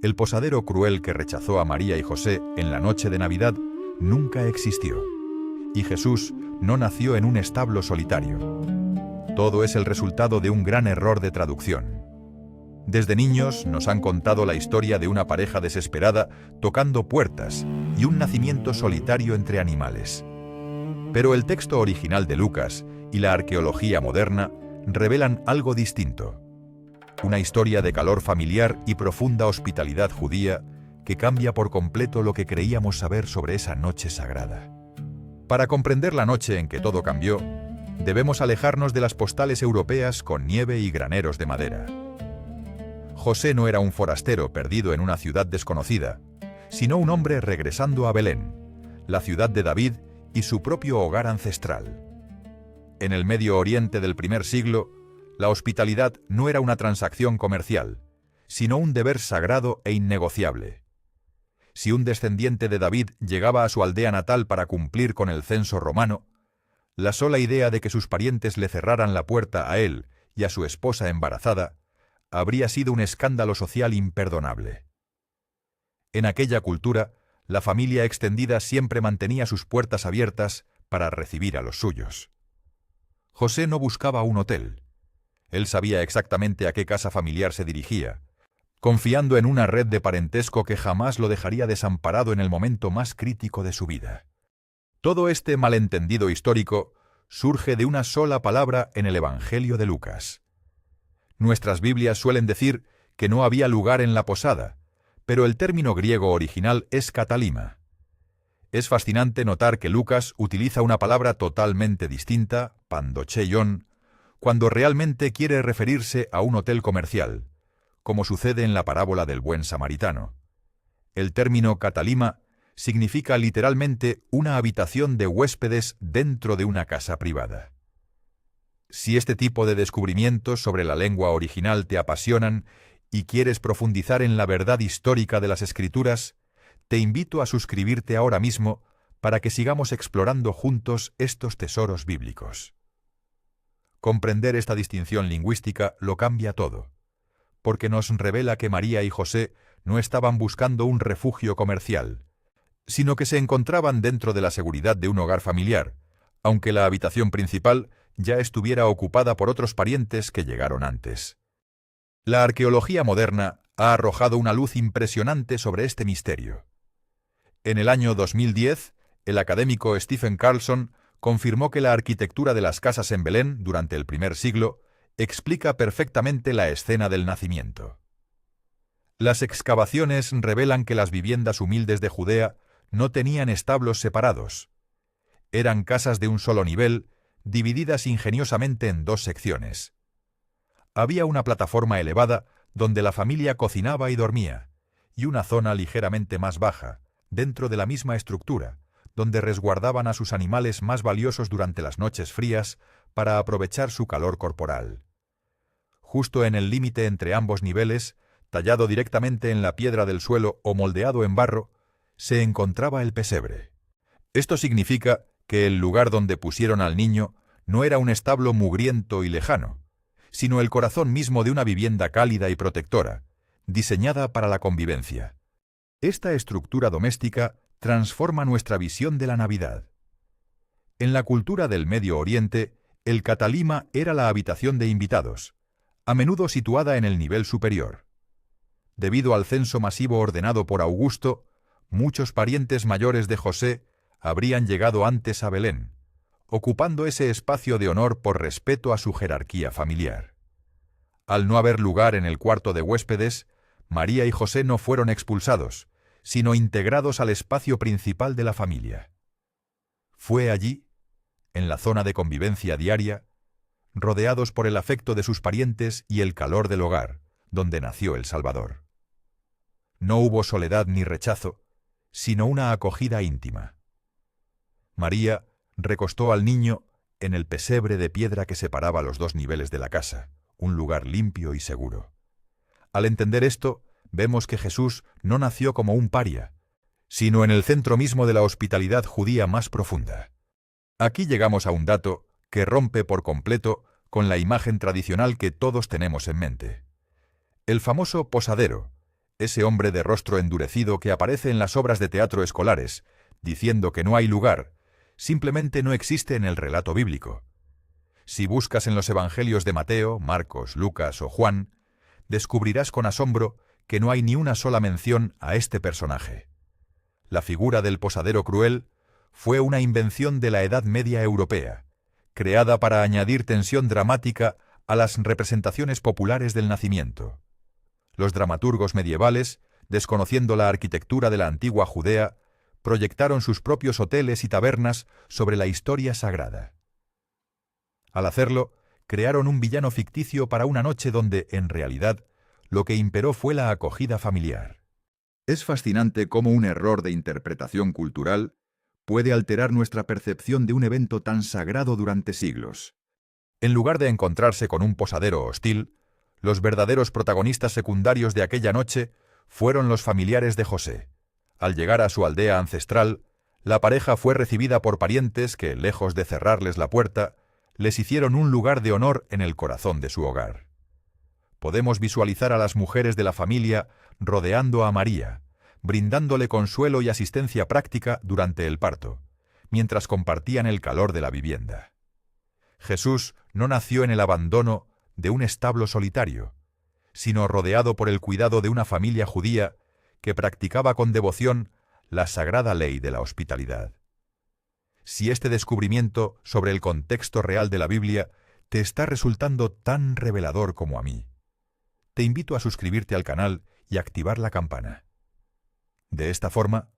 El posadero cruel que rechazó a María y José en la noche de Navidad nunca existió. Y Jesús no nació en un establo solitario. Todo es el resultado de un gran error de traducción. Desde niños nos han contado la historia de una pareja desesperada tocando puertas y un nacimiento solitario entre animales. Pero el texto original de Lucas y la arqueología moderna revelan algo distinto. Una historia de calor familiar y profunda hospitalidad judía que cambia por completo lo que creíamos saber sobre esa noche sagrada. Para comprender la noche en que todo cambió, debemos alejarnos de las postales europeas con nieve y graneros de madera. José no era un forastero perdido en una ciudad desconocida, sino un hombre regresando a Belén, la ciudad de David y su propio hogar ancestral. En el Medio Oriente del primer siglo, la hospitalidad no era una transacción comercial, sino un deber sagrado e innegociable. Si un descendiente de David llegaba a su aldea natal para cumplir con el censo romano, la sola idea de que sus parientes le cerraran la puerta a él y a su esposa embarazada habría sido un escándalo social imperdonable. En aquella cultura, la familia extendida siempre mantenía sus puertas abiertas para recibir a los suyos. José no buscaba un hotel. Él sabía exactamente a qué casa familiar se dirigía, confiando en una red de parentesco que jamás lo dejaría desamparado en el momento más crítico de su vida. Todo este malentendido histórico surge de una sola palabra en el Evangelio de Lucas. Nuestras Biblias suelen decir que no había lugar en la posada, pero el término griego original es katalima. Es fascinante notar que Lucas utiliza una palabra totalmente distinta, pandocheion, cuando realmente quiere referirse a un hotel comercial, como sucede en la parábola del buen samaritano. El término katalima significa literalmente una habitación de huéspedes dentro de una casa privada. Si este tipo de descubrimientos sobre la lengua original te apasionan y quieres profundizar en la verdad histórica de las Escrituras, te invito a suscribirte ahora mismo para que sigamos explorando juntos estos tesoros bíblicos. Comprender esta distinción lingüística lo cambia todo, porque nos revela que María y José no estaban buscando un refugio comercial, sino que se encontraban dentro de la seguridad de un hogar familiar, aunque la habitación principal ya estuviera ocupada por otros parientes que llegaron antes. La arqueología moderna ha arrojado una luz impresionante sobre este misterio. En el año 2010, el académico Stephen Carlson confirmó que la arquitectura de las casas en Belén durante el primer siglo explica perfectamente la escena del nacimiento. Las excavaciones revelan que las viviendas humildes de Judea no tenían establos separados. Eran casas de un solo nivel, divididas ingeniosamente en dos secciones. Había una plataforma elevada donde la familia cocinaba y dormía, y una zona ligeramente más baja, dentro de la misma estructura, donde resguardaban a sus animales más valiosos durante las noches frías para aprovechar su calor corporal. Justo en el límite entre ambos niveles, tallado directamente en la piedra del suelo o moldeado en barro, se encontraba el pesebre. Esto significa que el lugar donde pusieron al niño no era un establo mugriento y lejano, sino el corazón mismo de una vivienda cálida y protectora, diseñada para la convivencia. Esta estructura doméstica transforma nuestra visión de la Navidad. En la cultura del Medio Oriente, el katalima era la habitación de invitados, a menudo situada en el nivel superior. Debido al censo masivo ordenado por Augusto, muchos parientes mayores de José habrían llegado antes a Belén, ocupando ese espacio de honor por respeto a su jerarquía familiar. Al no haber lugar en el cuarto de huéspedes, María y José no fueron expulsados, sino integrados al espacio principal de la familia. Fue allí, en la zona de convivencia diaria, rodeados por el afecto de sus parientes y el calor del hogar, donde nació el Salvador. No hubo soledad ni rechazo, sino una acogida íntima. María recostó al niño en el pesebre de piedra que separaba los dos niveles de la casa, un lugar limpio y seguro. Al entender esto, vemos que Jesús no nació como un paria, sino en el centro mismo de la hospitalidad judía más profunda. Aquí llegamos a un dato que rompe por completo con la imagen tradicional que todos tenemos en mente. El famoso posadero, ese hombre de rostro endurecido que aparece en las obras de teatro escolares, diciendo que no hay lugar, simplemente no existe en el relato bíblico. Si buscas en los evangelios de Mateo, Marcos, Lucas o Juan, descubrirás con asombro que no hay ni una sola mención a este personaje. La figura del posadero cruel fue una invención de la Edad Media europea, creada para añadir tensión dramática a las representaciones populares del nacimiento. Los dramaturgos medievales, desconociendo la arquitectura de la antigua Judea, proyectaron sus propios hoteles y tabernas sobre la historia sagrada. Al hacerlo, crearon un villano ficticio para una noche donde, en realidad, lo que imperó fue la acogida familiar. Es fascinante cómo un error de interpretación cultural puede alterar nuestra percepción de un evento tan sagrado durante siglos. En lugar de encontrarse con un posadero hostil, los verdaderos protagonistas secundarios de aquella noche fueron los familiares de José. Al llegar a su aldea ancestral, la pareja fue recibida por parientes que, lejos de cerrarles la puerta, les hicieron un lugar de honor en el corazón de su hogar. Podemos visualizar a las mujeres de la familia rodeando a María, brindándole consuelo y asistencia práctica durante el parto, mientras compartían el calor de la vivienda. Jesús no nació en el abandono de un establo solitario, sino rodeado por el cuidado de una familia judía que practicaba con devoción la sagrada ley de la hospitalidad. Si este descubrimiento sobre el contexto real de la Biblia te está resultando tan revelador como a mí, te invito a suscribirte al canal y activar la campana. De esta forma,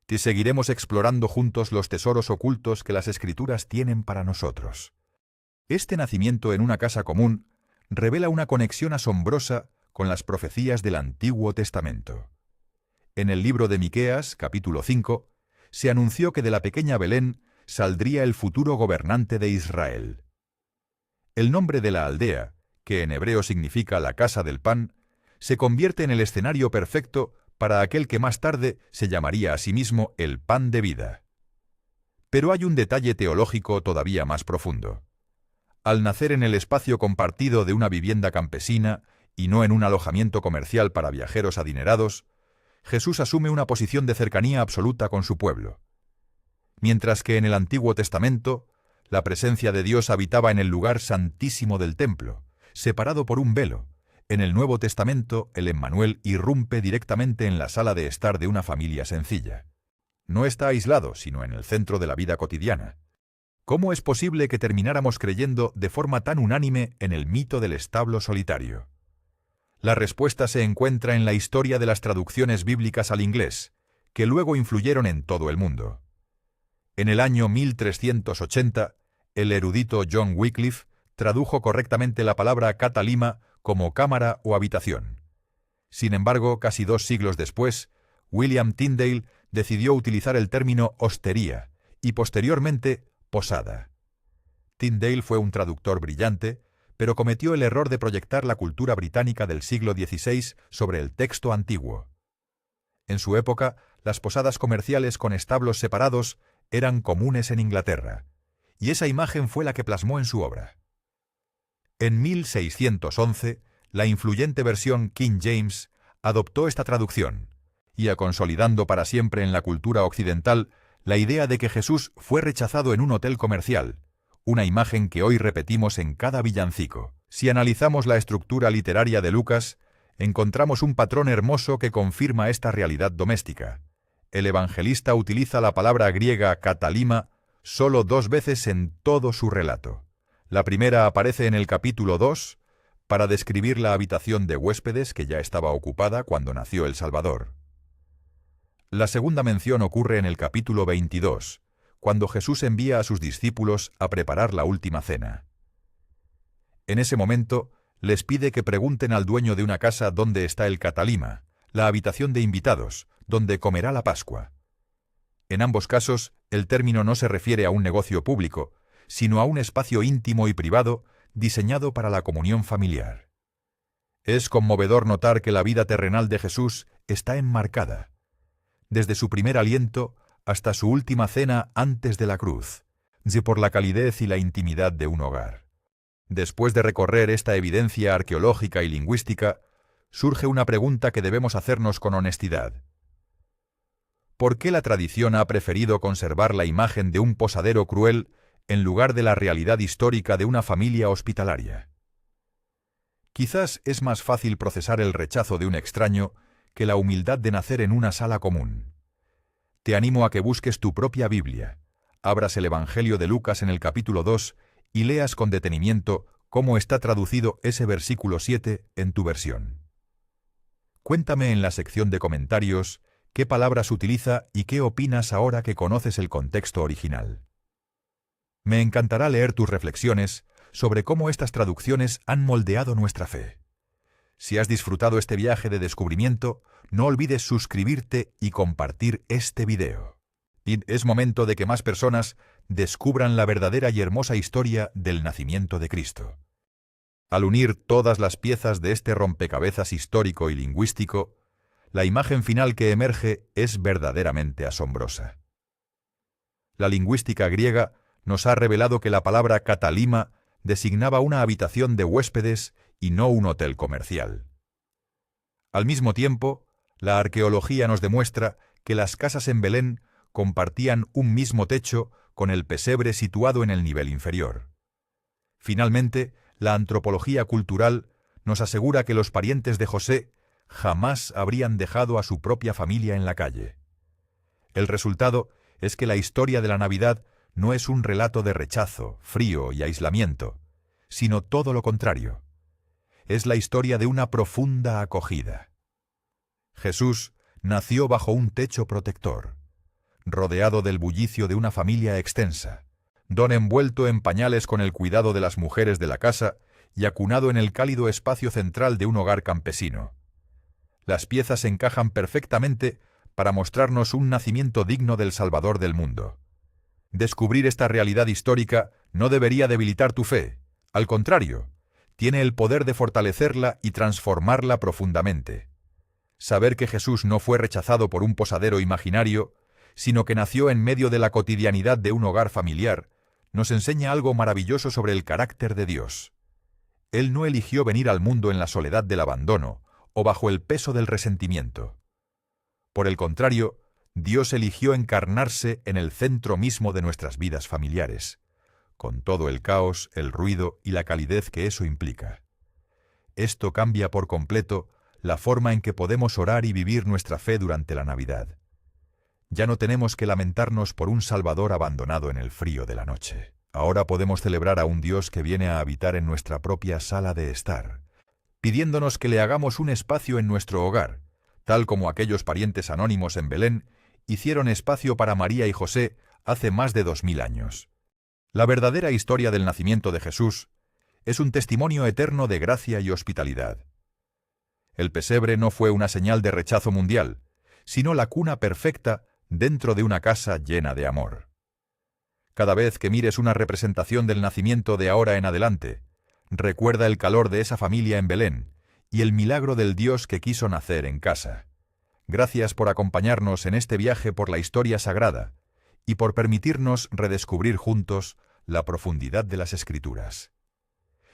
te seguiremos explorando juntos los tesoros ocultos que las Escrituras tienen para nosotros. Este nacimiento en una casa común revela una conexión asombrosa con las profecías del Antiguo Testamento. En el libro de Miqueas, capítulo 5, se anunció que de la pequeña Belén saldría el futuro gobernante de Israel. El nombre de la aldea, que en hebreo significa la casa del pan, se convierte en el escenario perfecto para aquel que más tarde se llamaría a sí mismo el pan de vida. Pero hay un detalle teológico todavía más profundo. Al nacer en el espacio compartido de una vivienda campesina y no en un alojamiento comercial para viajeros adinerados, Jesús asume una posición de cercanía absoluta con su pueblo. Mientras que en el Antiguo Testamento, la presencia de Dios habitaba en el lugar santísimo del templo, separado por un velo, en el Nuevo Testamento el Emmanuel irrumpe directamente en la sala de estar de una familia sencilla. No está aislado, sino en el centro de la vida cotidiana. ¿Cómo es posible que termináramos creyendo de forma tan unánime en el mito del establo solitario? La respuesta se encuentra en la historia de las traducciones bíblicas al inglés, que luego influyeron en todo el mundo. En el año 1380, el erudito John Wycliffe tradujo correctamente la palabra catalima como cámara o habitación. Sin embargo, casi 2 siglos después, William Tyndale decidió utilizar el término hostería y posteriormente posada. Tyndale fue un traductor brillante, pero cometió el error de proyectar la cultura británica del siglo XVI sobre el texto antiguo. En su época, las posadas comerciales con establos separados eran comunes en Inglaterra, y esa imagen fue la que plasmó en su obra. En 1611, la influyente versión King James adoptó esta traducción, y consolidando para siempre en la cultura occidental la idea de que Jesús fue rechazado en un hotel comercial, una imagen que hoy repetimos en cada villancico. Si analizamos la estructura literaria de Lucas, encontramos un patrón hermoso que confirma esta realidad doméstica. El evangelista utiliza la palabra griega katalima solo 2 veces en todo su relato. La primera aparece en el capítulo 2, para describir la habitación de huéspedes que ya estaba ocupada cuando nació el Salvador. La segunda mención ocurre en el capítulo 22, cuando Jesús envía a sus discípulos a preparar la última cena. En ese momento, les pide que pregunten al dueño de una casa dónde está el catalima, la habitación de invitados, donde comerá la Pascua. En ambos casos, el término no se refiere a un negocio público, sino a un espacio íntimo y privado diseñado para la comunión familiar. Es conmovedor notar que la vida terrenal de Jesús está enmarcada, desde su primer aliento hasta su última cena antes de la cruz, por la calidez y la intimidad de un hogar. Después de recorrer esta evidencia arqueológica y lingüística, surge una pregunta que debemos hacernos con honestidad. ¿Por qué la tradición ha preferido conservar la imagen de un posadero cruel en lugar de la realidad histórica de una familia hospitalaria? Quizás es más fácil procesar el rechazo de un extraño que la humildad de nacer en una sala común. Te animo a que busques tu propia Biblia, abras el Evangelio de Lucas en el capítulo 2 y leas con detenimiento cómo está traducido ese versículo 7 en tu versión. Cuéntame en la sección de comentarios qué palabras utiliza y qué opinas ahora que conoces el contexto original. Me encantará leer tus reflexiones sobre cómo estas traducciones han moldeado nuestra fe. Si has disfrutado este viaje de descubrimiento, no olvides suscribirte y compartir este video. Es momento de que más personas descubran la verdadera y hermosa historia del nacimiento de Cristo. Al unir todas las piezas de este rompecabezas histórico y lingüístico, la imagen final que emerge es verdaderamente asombrosa. La lingüística griega nos ha revelado que la palabra katalima designaba una habitación de huéspedes y no un hotel comercial. Al mismo tiempo, la arqueología nos demuestra que las casas en Belén compartían un mismo techo con el pesebre situado en el nivel inferior. Finalmente, la antropología cultural nos asegura que los parientes de José jamás habrían dejado a su propia familia en la calle. El resultado es que la historia de la Navidad no es un relato de rechazo, frío y aislamiento, sino todo lo contrario. Es la historia de una profunda acogida. Jesús nació bajo un techo protector, rodeado del bullicio de una familia extensa, don envuelto en pañales con el cuidado de las mujeres de la casa y acunado en el cálido espacio central de un hogar campesino. Las piezas encajan perfectamente para mostrarnos un nacimiento digno del Salvador del mundo. Descubrir esta realidad histórica no debería debilitar tu fe. Al contrario, tiene el poder de fortalecerla y transformarla profundamente. Saber que Jesús no fue rechazado por un posadero imaginario, sino que nació en medio de la cotidianidad de un hogar familiar, nos enseña algo maravilloso sobre el carácter de Dios. Él no eligió venir al mundo en la soledad del abandono o bajo el peso del resentimiento. Por el contrario, Dios eligió encarnarse en el centro mismo de nuestras vidas familiares, con todo el caos, el ruido y la calidez que eso implica. Esto cambia por completo la forma en que podemos orar y vivir nuestra fe durante la Navidad. Ya no tenemos que lamentarnos por un Salvador abandonado en el frío de la noche. Ahora podemos celebrar a un Dios que viene a habitar en nuestra propia sala de estar, pidiéndonos que le hagamos un espacio en nuestro hogar, tal como aquellos parientes anónimos en Belén hicieron espacio para María y José hace más de 2000 años. La verdadera historia del nacimiento de Jesús es un testimonio eterno de gracia y hospitalidad. El pesebre no fue una señal de rechazo mundial, sino la cuna perfecta dentro de una casa llena de amor. Cada vez que mires una representación del nacimiento de ahora en adelante, recuerda el calor de esa familia en Belén y el milagro del Dios que quiso nacer en casa. Gracias por acompañarnos en este viaje por la historia sagrada y por permitirnos redescubrir juntos la profundidad de las Escrituras.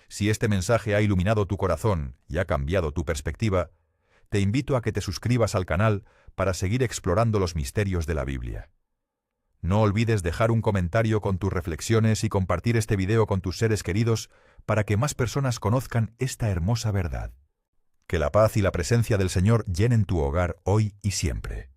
Si este mensaje ha iluminado tu corazón y ha cambiado tu perspectiva, te invito a que te suscribas al canal para seguir explorando los misterios de la Biblia. No olvides dejar un comentario con tus reflexiones y compartir este video con tus seres queridos para que más personas conozcan esta hermosa verdad. Que la paz y la presencia del Señor llenen tu hogar hoy y siempre.